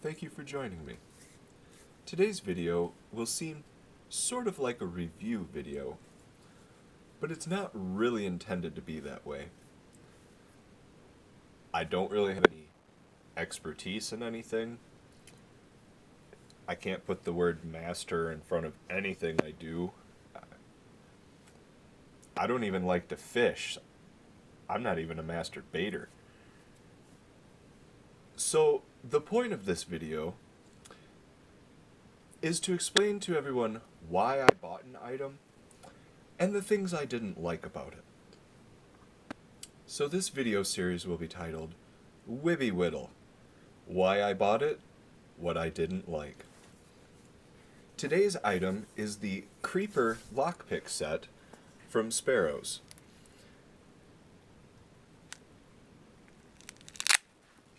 Thank you for joining me. Today's video will seem sort of like a review video, but it's not really intended to be that way. I don't really have any expertise in anything. I can't put the word master in front of anything I do. I don't even like to fish. I'm not even a master baiter. So the point of this video is to explain to everyone why I bought an item and the things I didn't like about it. So this video series will be titled WIBI, Why I Bought It, What I Didn't Like. Today's item is the Creeper lockpick set from Sparrows.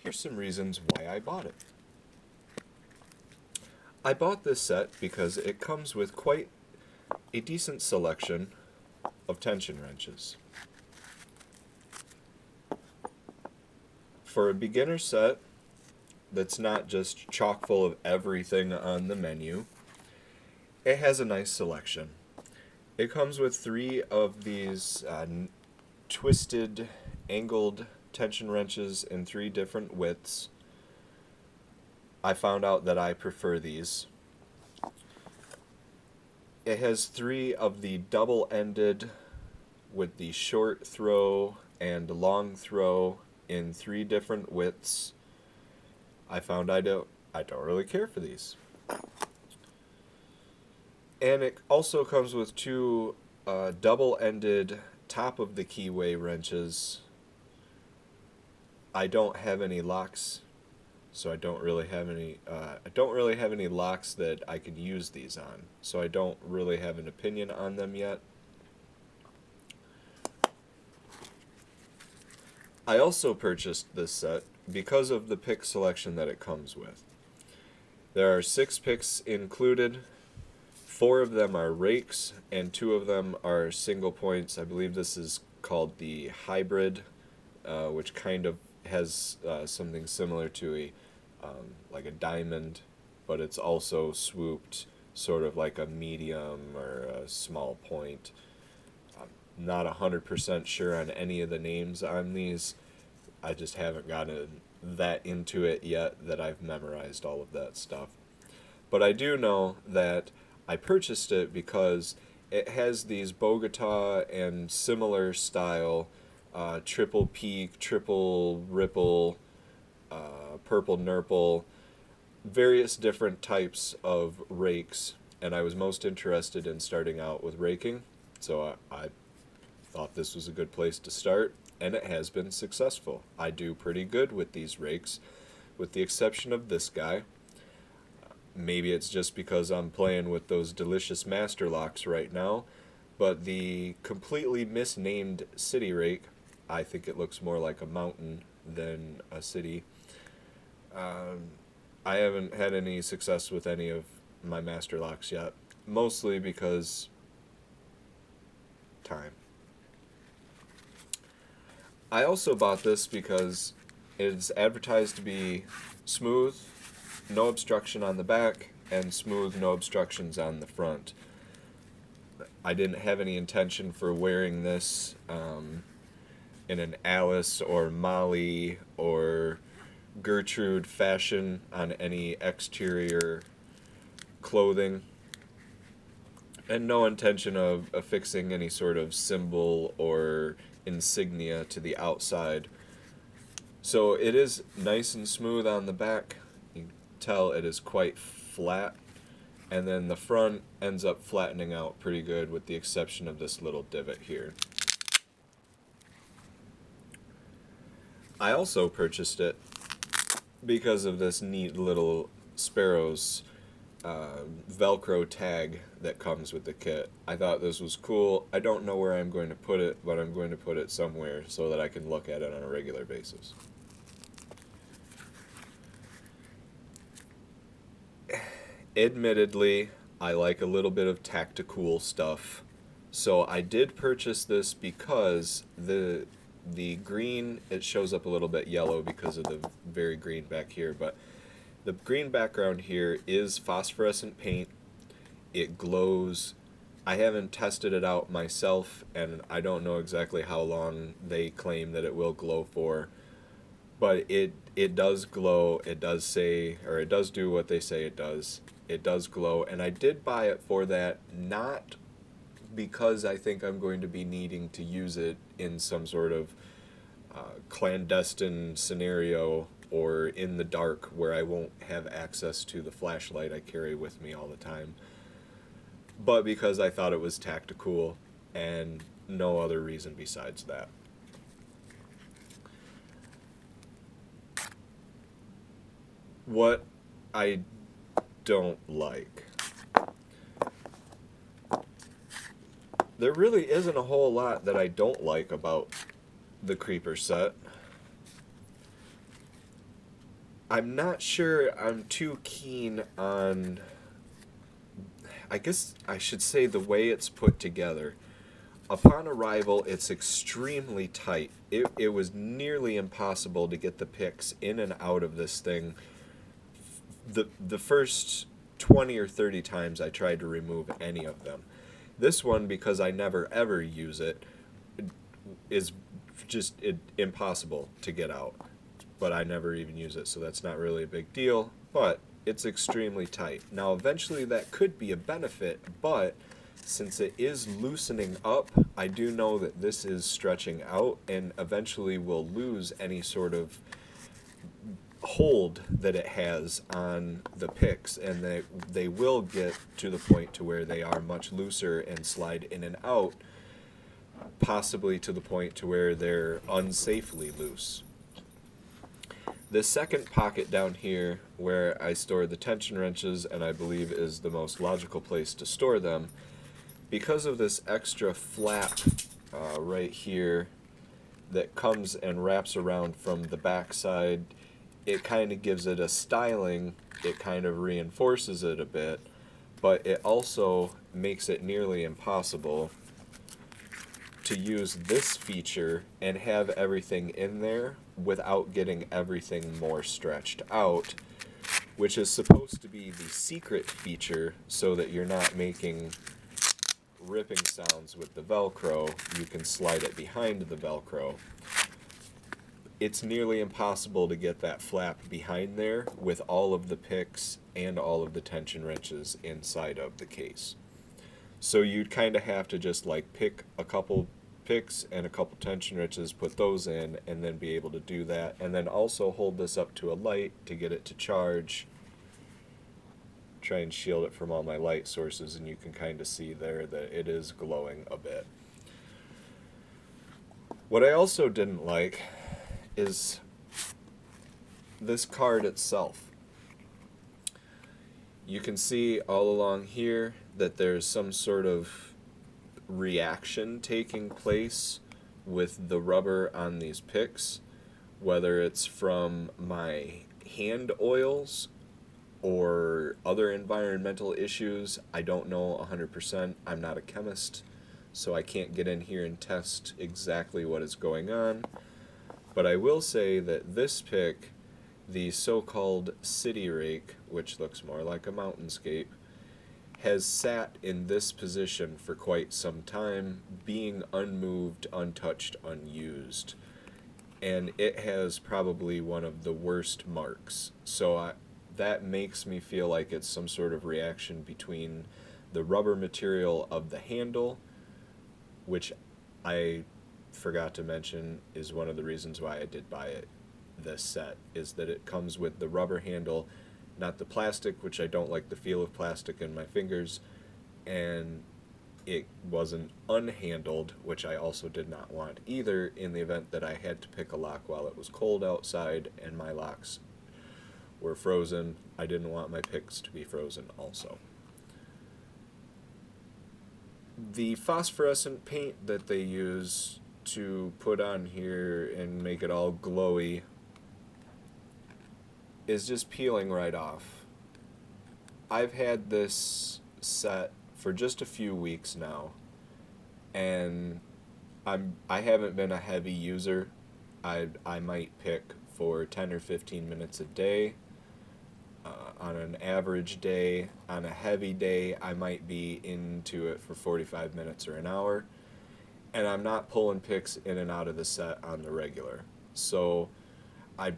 Here's some reasons why I bought it. I bought this set because it comes with quite a decent selection of tension wrenches. For a beginner set that's not just chock full of everything on the menu, it has a nice selection. It comes with 3 of these twisted, angled tension wrenches in 3 different widths. I found out that I prefer these. It has 3 of the double-ended with the short throw and long throw in 3 different widths. I found I don't really care for these. And it also comes with 2 double-ended top of the keyway wrenches. I don't have any locks, so I don't really have any locks that I could use these on. So I don't really have an opinion on them yet. I also purchased this set because of the pick selection that it comes with. There are 6 picks included. 4 of them are rakes, and 2 of them are single points. I believe this is called the hybrid, which kind of has something similar to like a diamond, but it's also swooped sort of like a medium or a small point. I'm not 100% sure on any of the names on these. I just haven't gotten that into it yet that I've memorized all of that stuff. But I do know that I purchased it because it has these Bogota and similar style triple peak, triple ripple, purple nurple, various different types of rakes, and I was most interested in starting out with raking, so I thought this was a good place to start, and it has been successful. I do pretty good with these rakes, with the exception of this guy. Maybe it's just because I'm playing with those delicious master locks right now, but the completely misnamed city rake, I think it looks more like a mountain than a city. I haven't had any success with any of my master locks yet, mostly because time. I also bought this because it's advertised to be smooth, no obstruction on the back, and smooth, no obstructions on the front. I didn't have any intention for wearing this in an Alice or Molly or Gertrude fashion on any exterior clothing, and no intention of affixing any sort of symbol or insignia to the outside. So it is nice and smooth on the back. You can tell it is quite flat, and then the front ends up flattening out pretty good with the exception of this little divot here. I also purchased it because of this neat little Sparrows Velcro tag that comes with the kit. I thought this was cool. I don't know where I'm going to put it, but I'm going to put it somewhere so that I can look at it on a regular basis. Admittedly, I like a little bit of tactical stuff, so I did purchase this because the green, it shows up a little bit yellow because of the very green back here, but The green background here is phosphorescent paint. It glows. I haven't tested it out myself, and I don't know exactly how long they claim that it will glow for, but it does glow. It does say, or it does do what they say it does. It does glow, and I did buy it for that, not because I think I'm going to be needing to use it in some sort of clandestine scenario or in the dark where I won't have access to the flashlight I carry with me all the time, but because I thought it was tactical and no other reason besides that. What I don't like. There really isn't a whole lot that I don't like about the Creeper set. I'm not sure I'm too keen on, I guess I should say, the way it's put together. Upon arrival, it's extremely tight. It was nearly impossible to get the picks in and out of this thing. The first 20 or 30 times I tried to remove any of them. This one, because I never ever use it, is just impossible to get out. But I never even use it, so that's not really a big deal. But it's extremely tight. Now, eventually that could be a benefit, but since it is loosening up, I do know that this is stretching out and eventually will lose any sort of hold that it has on the picks, and they will get to the point to where they are much looser and slide in and out, possibly to the point to where they're unsafely loose. The second pocket down here where I store the tension wrenches, and I believe is the most logical place to store them, because of this extra flap right here that comes and wraps around from the back side, it kind of gives it a styling. It kind of reinforces it a bit, but it also makes it nearly impossible to use this feature and have everything in there without getting everything more stretched out, which is supposed to be the secret feature so that you're not making ripping sounds with the Velcro. You can slide it behind the Velcro. It's nearly impossible to get that flap behind there with all of the picks and all of the tension wrenches inside of the case. So you'd kind of have to just like pick a couple picks and a couple tension wrenches, put those in, and then be able to do that. And then also hold this up to a light to get it to charge. Try and shield it from all my light sources, and you can kind of see there that it is glowing a bit. What I also didn't like is this card itself. You can see all along here that there's some sort of reaction taking place with the rubber on these picks, whether it's from my hand oils or other environmental issues. I don't know 100%. I'm not a chemist, so I can't get in here and test exactly what is going on. But I will say that this pick, the so-called city rake, which looks more like a mountainscape, has sat in this position for quite some time, being unmoved, untouched, unused. And it has probably one of the worst marks. So that makes me feel like it's some sort of reaction between the rubber material of the handle, which I forgot to mention is one of the reasons why I did buy it, this set, is that it comes with the rubber handle, not the plastic, which I don't like the feel of plastic in my fingers, and it wasn't unhandled, which I also did not want either, in the event that I had to pick a lock while it was cold outside and my locks were frozen. I didn't want my picks to be frozen also. The phosphorescent paint that they use to put on here and make it all glowy is just peeling right off. I've had this set for just a few weeks now, and I haven't been a heavy user. I might pick for 10 or 15 minutes a day, On an average day, on a heavy day, I might be into it for 45 minutes or an hour, and I'm not pulling picks in and out of the set on the regular. So I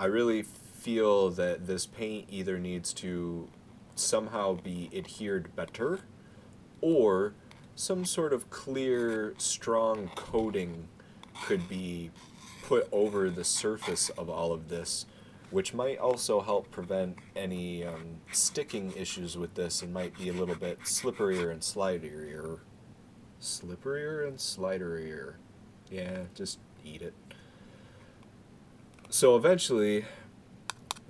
really feel that this paint either needs to somehow be adhered better, or some sort of clear, strong coating could be put over the surface of all of this, which might also help prevent any sticking issues with this, and might be a little bit slipperier and sliderier. Slipperier and sliderier. Yeah, just eat it. So eventually,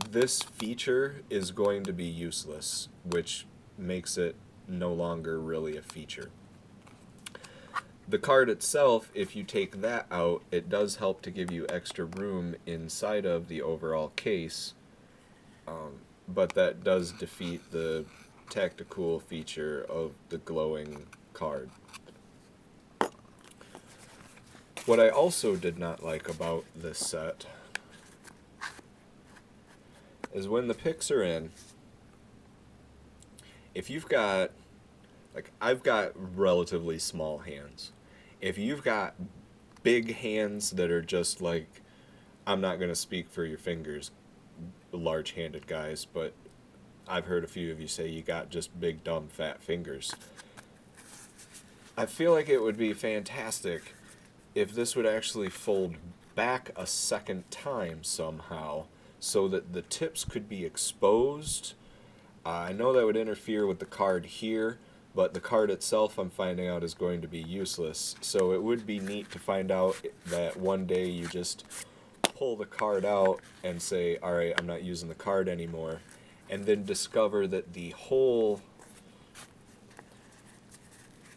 this feature is going to be useless, which makes it no longer really a feature. The card itself, if you take that out, it does help to give you extra room inside of the overall case, but that does defeat the tactical feature of the glowing card. What I also did not like about this set is when the picks are in, if you've got, like, I've got relatively small hands. If you've got big hands that are just like, I'm not going to speak for your fingers, large-handed guys, but I've heard a few of you say you got just big, dumb, fat fingers. I feel like it would be fantastic if this would actually fold back a second time somehow, so that the tips could be exposed. I know that would interfere with the card here, but the card itself, I'm finding out, is going to be useless. So it would be neat to find out that one day you just pull the card out and say, alright, I'm not using the card anymore, and then discover that the whole,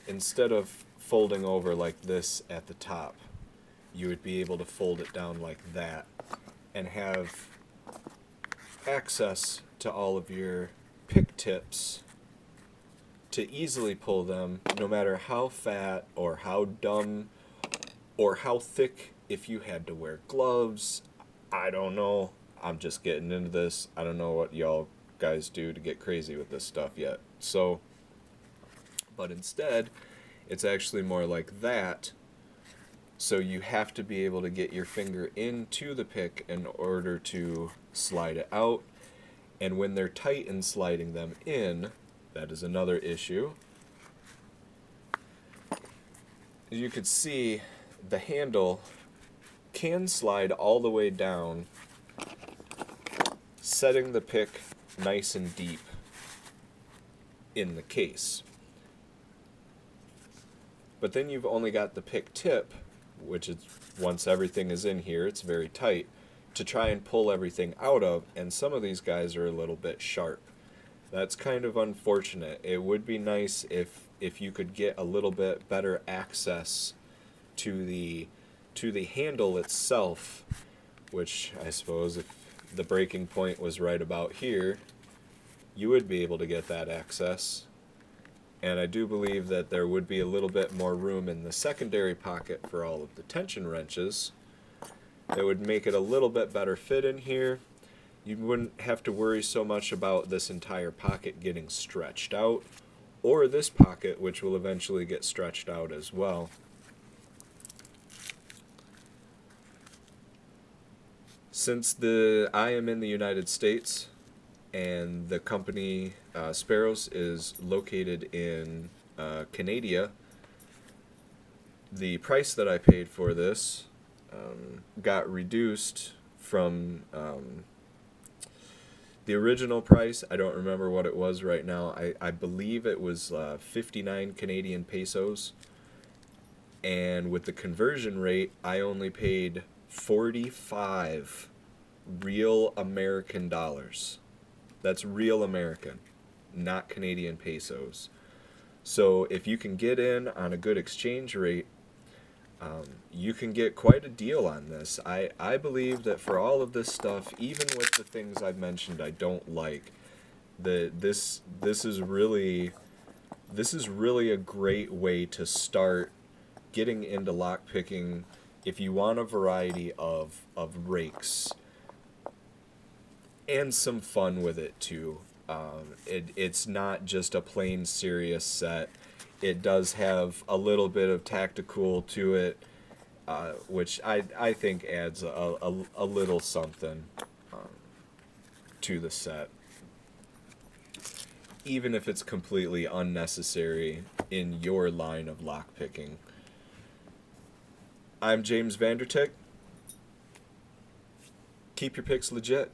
instead of folding over like this at the top, you would be able to fold it down like that and have access to all of your pick tips to easily pull them, no matter how fat or how dumb or how thick, if you had to wear gloves. I don't know. I'm just getting into this. I don't know what y'all guys do to get crazy with this stuff yet. So, but instead, it's actually more like that. So you have to be able to get your finger into the pick in order to slide it out. And when they're tight and sliding them in, that is another issue. As you can see, the handle can slide all the way down, setting the pick nice and deep in the case. But then you've only got the pick tip, which is, once everything is in here, it's very tight, to try and pull everything out of, and some of these guys are a little bit sharp. That's kind of unfortunate. It would be nice if you could get a little bit better access to the handle itself, which I suppose if the breaking point was right about here, you would be able to get that access. And I do believe that there would be a little bit more room in the secondary pocket for all of the tension wrenches. That would make it a little bit better fit in here. You wouldn't have to worry so much about this entire pocket getting stretched out, or this pocket, which will eventually get stretched out as well. Since I am in the United States, and the company Sparrows is located in Canada, the price that I paid for this got reduced from the original price. I don't remember what it was right now. I believe it was 59 Canadian pesos, and with the conversion rate, I only paid 45 real American dollars. That's real American, not Canadian pesos. So if you can get in on a good exchange rate, you can get quite a deal on this. I believe that for all of this stuff, even with the things I've mentioned I don't like, this is really a great way to start getting into lockpicking if you want a variety of rakes. and some fun with it too. It's not just a plain serious set. It does have a little bit of tactical to it, which I think adds a little something to the set, even if it's completely unnecessary in your line of lockpicking. I'm James Vandertick. Keep your picks legit.